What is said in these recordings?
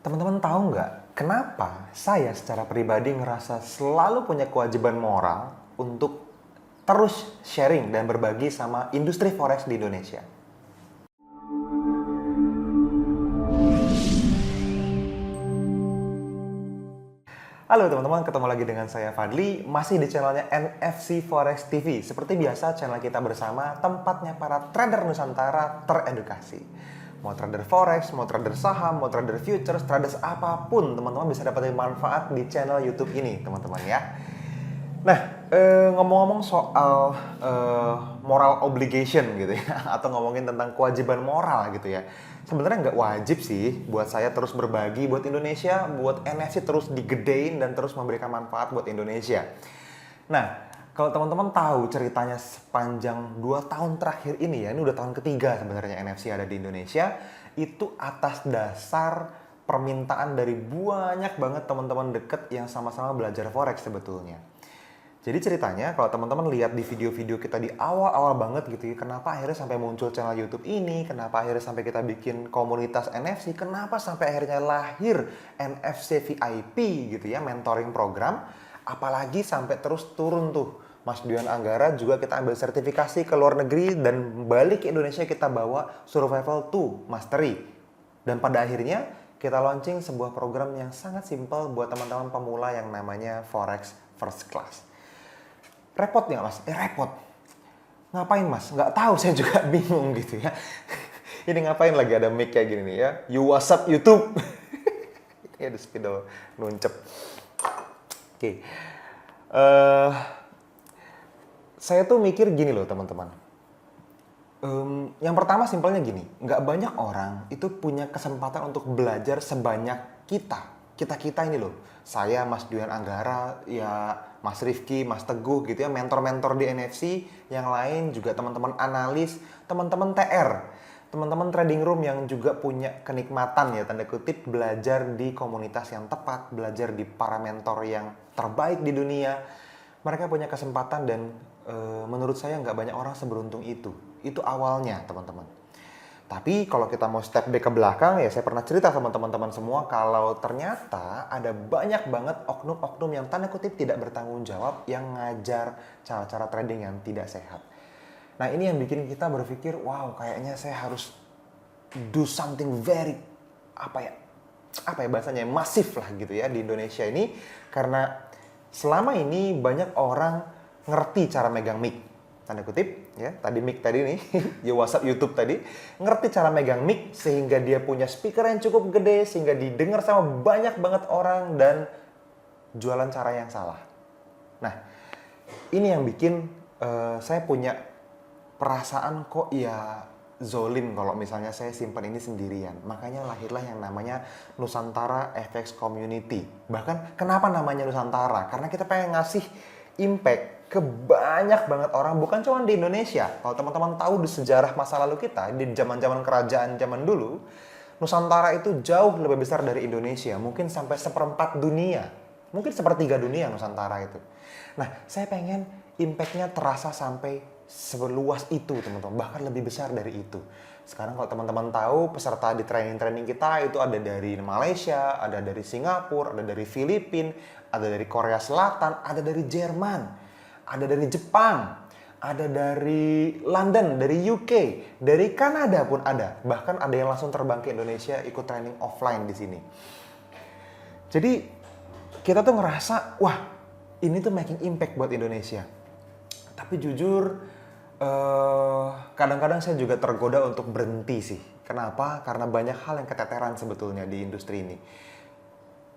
Teman-teman tahu nggak kenapa saya secara pribadi ngerasa selalu punya kewajiban moral untuk terus sharing dan berbagi sama industri forex di Indonesia? Halo teman-teman, ketemu lagi dengan saya Fadli, masih di channelnya NFC Forex TV. Seperti biasa, channel kita bersama tempatnya para trader Nusantara teredukasi. Mau trader forex, mau trader saham, mau trader futures, traders apapun, teman-teman bisa dapetin manfaat di channel YouTube ini, teman-teman ya. Nah, ngomong-ngomong soal moral obligation gitu ya, atau ngomongin tentang kewajiban moral gitu ya. Sebenarnya nggak wajib sih buat saya terus berbagi buat Indonesia, buat NFC terus digedein dan terus memberikan manfaat buat Indonesia. Nah, kalau teman-teman tahu ceritanya sepanjang 2 tahun terakhir ini ya, ini udah tahun ketiga sebenarnya NFC ada di Indonesia, itu atas dasar permintaan dari banyak banget teman-teman deket yang sama-sama belajar forex sebetulnya. Jadi ceritanya kalau teman-teman lihat di video-video kita di awal-awal banget gitu ya, kenapa akhirnya sampai muncul channel YouTube ini, kenapa akhirnya sampai kita bikin komunitas NFC, kenapa sampai akhirnya lahir NFC VIP gitu ya, mentoring program, apalagi sampai terus turun tuh. Mas Dian Anggara juga kita ambil sertifikasi ke luar negeri dan balik ke Indonesia kita bawa Survival to Mastery. Dan pada akhirnya kita launching sebuah program yang sangat simpel buat teman-teman pemula yang namanya Forex First Class. Repot nggak mas? Repot. Ngapain mas? Nggak tahu, saya juga bingung gitu ya. Ini ngapain lagi ada mic kayak gini nih ya? You WhatsApp YouTube. Ini ada spidol nuncep. Oke. Saya tuh mikir gini loh teman-teman. Yang pertama simpelnya gini, nggak banyak orang itu punya kesempatan untuk belajar sebanyak kita. Kita ini loh, saya, Mas Dian Anggara, ya Mas Rifki, Mas Teguh gitu ya, mentor-mentor di NFC, yang lain juga teman-teman analis, teman-teman TR, teman-teman trading room yang juga punya kenikmatan ya, tanda kutip, belajar di komunitas yang tepat, belajar di para mentor yang terbaik di dunia. Mereka punya kesempatan dan menurut saya nggak banyak orang seberuntung itu. Itu awalnya teman-teman. Tapi kalau kita mau step back ke belakang ya saya pernah cerita sama teman-teman semua kalau ternyata ada banyak banget oknum-oknum yang tanda kutip tidak bertanggung jawab yang ngajar cara-cara trading yang tidak sehat. Nah ini yang bikin kita berpikir wow kayaknya saya harus do something very apa ya bahasanya masif lah gitu ya di Indonesia ini karena selama ini banyak orang ngerti cara megang mic. Tanda kutip ya tadi mic tadi nih ya WhatsApp YouTube tadi ngerti cara megang mic sehingga dia punya speaker yang cukup gede sehingga didengar sama banyak banget orang dan jualan cara yang salah. Nah ini yang bikin saya punya perasaan kok ya zolim kalau misalnya saya simpan ini sendirian. Makanya lahirlah yang namanya Nusantara FX Community. Bahkan kenapa namanya Nusantara? Karena kita pengen ngasih impact ke banyak banget orang, bukan cuma di Indonesia. Kalau teman-teman tahu di sejarah masa lalu kita, di zaman-zaman kerajaan zaman dulu, Nusantara itu jauh lebih besar dari Indonesia. Mungkin sampai 1/4 dunia. Mungkin 1/3 dunia Nusantara itu. Nah, saya pengen impact-nya terasa sampai seluas itu, teman-teman. Bahkan lebih besar dari itu. Sekarang kalau teman-teman tahu, peserta di training-training kita itu ada dari Malaysia, ada dari Singapura, ada dari Filipina, ada dari Korea Selatan, ada dari Jerman, ada dari Jepang, ada dari London, dari UK, dari Kanada pun ada. Bahkan ada yang langsung terbang ke Indonesia ikut training offline di sini. Jadi kita tuh ngerasa, wah ini tuh making impact buat Indonesia. Tapi jujur, kadang-kadang saya juga tergoda untuk berhenti sih. Kenapa? Karena banyak hal yang keteteran sebetulnya di industri ini.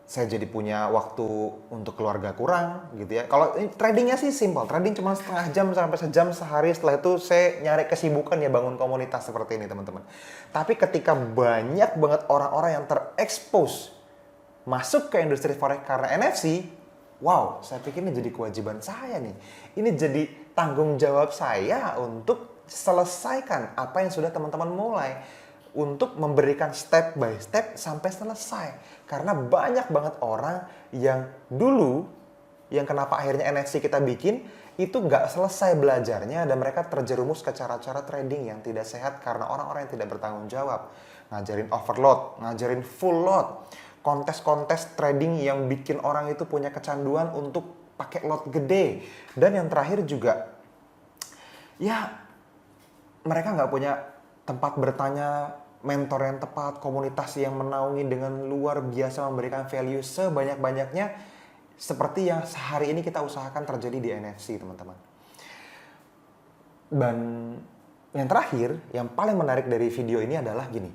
Saya jadi punya waktu untuk keluarga kurang gitu ya. Kalau tradingnya sih simple, trading cuma setengah jam sampai sejam sehari. Setelah itu saya nyari kesibukan ya bangun komunitas seperti ini teman-teman. Tapi ketika banyak banget orang-orang yang terekspos masuk ke industri forex karena NFC, wow, saya pikir ini jadi kewajiban saya nih. Ini jadi tanggung jawab saya untuk selesaikan apa yang sudah teman-teman mulai. Untuk memberikan step by step sampai selesai. Karena banyak banget orang yang dulu, yang kenapa akhirnya NFC kita bikin, itu nggak selesai belajarnya dan mereka terjerumus ke cara-cara trading yang tidak sehat karena orang-orang yang tidak bertanggung jawab. Ngajarin overload, ngajarin full load. kontes-kontes trading yang bikin orang itu punya kecanduan untuk pakai lot gede. Dan yang terakhir juga, ya mereka nggak punya tempat bertanya, mentor yang tepat, komunitas yang menaungi dengan luar biasa memberikan value sebanyak-banyaknya seperti yang sehari ini kita usahakan terjadi di NFC, teman-teman. Dan yang terakhir, yang paling menarik dari video ini adalah gini.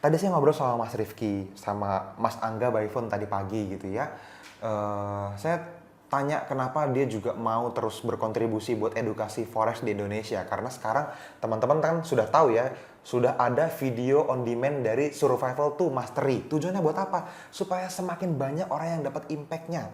Tadi saya ngobrol sama Mas Rifki, sama Mas Angga by phone tadi pagi gitu ya. Saya tanya kenapa dia juga mau terus berkontribusi buat edukasi forex di Indonesia. Karena sekarang teman-teman kan sudah tahu ya, sudah ada video on demand dari Survival to Mastery. Tujuannya buat apa? Supaya semakin banyak orang yang dapat impact-nya.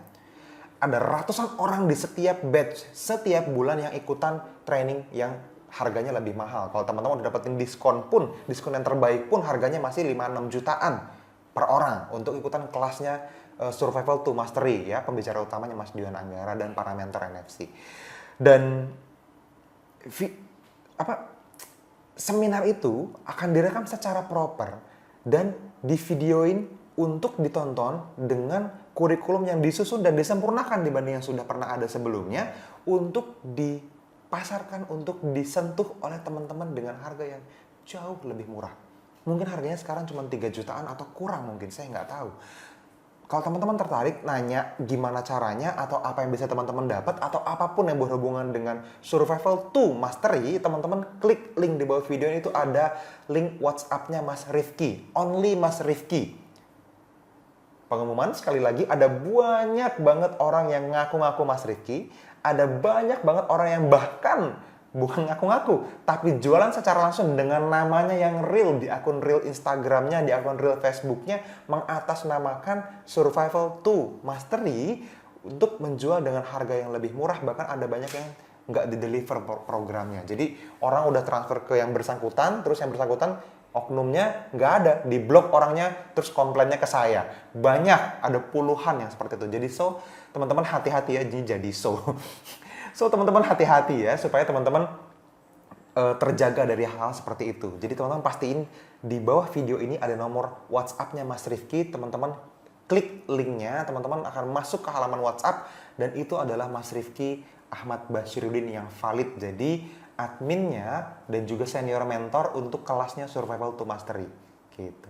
Ada ratusan orang di setiap batch, setiap bulan yang ikutan training yang harganya lebih mahal. Kalau teman-teman udah dapetin diskon pun, diskon yang terbaik pun harganya masih 5-6 jutaan per orang untuk ikutan kelasnya Survival to Mastery ya, pembicara utamanya Mas Dion Anggara dan para mentor NFC. Dan seminar itu akan direkam secara proper dan divideoin untuk ditonton dengan kurikulum yang disusun dan disempurnakan dibanding yang sudah pernah ada sebelumnya untuk dipasarkan, untuk disentuh oleh teman-teman dengan harga yang jauh lebih murah. Mungkin harganya sekarang cuma 3 jutaan atau kurang mungkin, saya nggak tahu. Kalau teman-teman tertarik nanya gimana caranya atau apa yang bisa teman-teman dapat atau apapun yang berhubungan dengan Survival to Mastery, teman-teman klik link di bawah video ini, itu ada link WhatsApp-nya Mas Rifki, only Mas Rifki. Pengumuman sekali lagi, ada banyak banget orang yang ngaku-ngaku Mas Rifki, ada banyak banget orang yang bahkan bukan ngaku-ngaku, tapi jualan secara langsung dengan namanya yang real, di akun real Instagramnya, di akun real Facebooknya, mengatasnamakan Survival to Mastery untuk menjual dengan harga yang lebih murah, bahkan ada banyak yang nggak di-deliver programnya. Jadi orang udah transfer ke yang bersangkutan, terus yang bersangkutan oknumnya nggak ada, di-blok orangnya, terus komplainnya ke saya. Banyak, ada puluhan yang seperti itu. Jadi teman-teman hati-hati ya, jadi teman-teman hati-hati ya, supaya teman-teman terjaga dari hal-hal seperti itu. Jadi teman-teman pastiin di bawah video ini ada nomor WhatsApp-nya Mas Rifki, teman-teman klik linknya, teman-teman akan masuk ke halaman WhatsApp, dan itu adalah Mas Rifki Ahmad Bashiruddin yang valid. Jadi adminnya dan juga senior mentor untuk kelasnya Survival to Mastery. Gitu.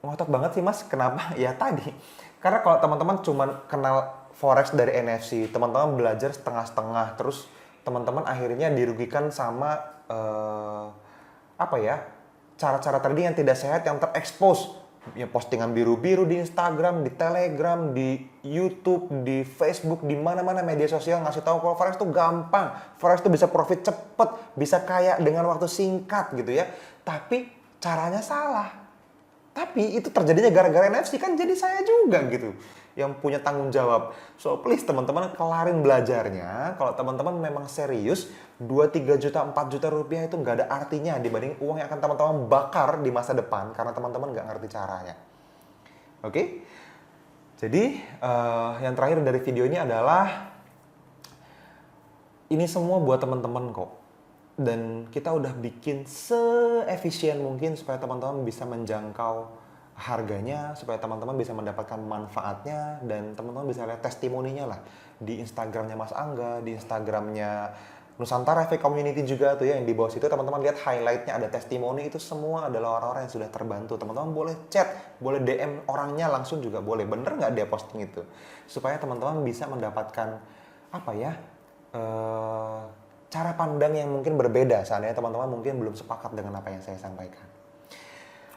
Ngotot banget sih Mas, kenapa? Ya tadi, karena kalau teman-teman cuma kenal forex dari NFC, teman-teman belajar setengah-setengah, terus teman-teman akhirnya dirugikan sama cara-cara trading yang tidak sehat yang terekspos, ya postingan biru-biru di Instagram, di Telegram, di YouTube, di Facebook, di mana-mana media sosial ngasih tahu kalau forex itu gampang, forex itu bisa profit cepet, bisa kaya dengan waktu singkat gitu ya, tapi caranya salah. Tapi itu terjadinya gara-gara NFC, kan jadi saya juga gitu yang punya tanggung jawab. So please teman-teman kelarin belajarnya. Kalau teman-teman memang serius, 2-3 juta, 4 juta rupiah itu nggak ada artinya dibanding uang yang akan teman-teman bakar di masa depan karena teman-teman nggak ngerti caranya. Oke? Jadi yang terakhir dari video ini adalah ini semua buat teman-teman kok. Dan kita udah bikin se-efisien mungkin supaya teman-teman bisa menjangkau harganya, supaya teman-teman bisa mendapatkan manfaatnya, dan teman-teman bisa lihat testimoninya lah di Instagramnya Mas Angga, di Instagramnya Nusantara FX Community juga tuh ya, yang di bawah situ teman-teman lihat highlightnya ada testimoni, itu semua adalah orang-orang yang sudah terbantu. Teman-teman boleh chat, boleh DM orangnya langsung juga boleh, bener nggak dia posting itu, supaya teman-teman bisa mendapatkan cara pandang yang mungkin berbeda, seandainya teman-teman mungkin belum sepakat dengan apa yang saya sampaikan.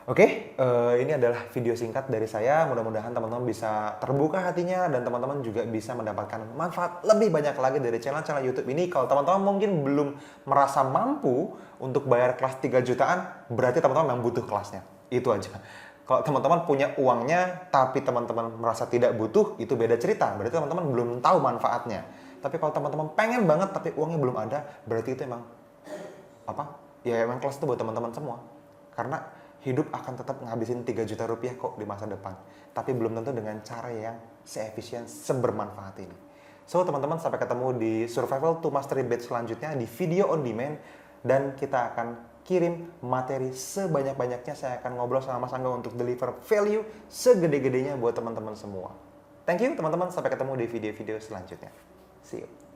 Oke, ini adalah video singkat dari saya. Mudah-mudahan teman-teman bisa terbuka hatinya dan teman-teman juga bisa mendapatkan manfaat lebih banyak lagi dari channel-channel YouTube ini. Kalau teman-teman mungkin belum merasa mampu untuk bayar kelas 3 jutaan, berarti teman-teman memang butuh kelasnya. Itu aja. Kalau teman-teman punya uangnya tapi teman-teman merasa tidak butuh, itu beda cerita. Berarti teman-teman belum tahu manfaatnya. Tapi kalau teman-teman pengen banget tapi uangnya belum ada, berarti itu emang ya emang kelas itu buat teman-teman semua. Karena hidup akan tetap ngabisin 3 juta rupiah kok di masa depan. Tapi belum tentu dengan cara yang se-efisien, sebermanfaat ini. So teman-teman, sampai ketemu di Survival to Mastery batch selanjutnya di video on demand. Dan kita akan kirim materi sebanyak-banyaknya. Saya akan ngobrol sama Mas Angga untuk deliver value segede-gedenya buat teman-teman semua. Thank you teman-teman, sampai ketemu di video-video selanjutnya. See you.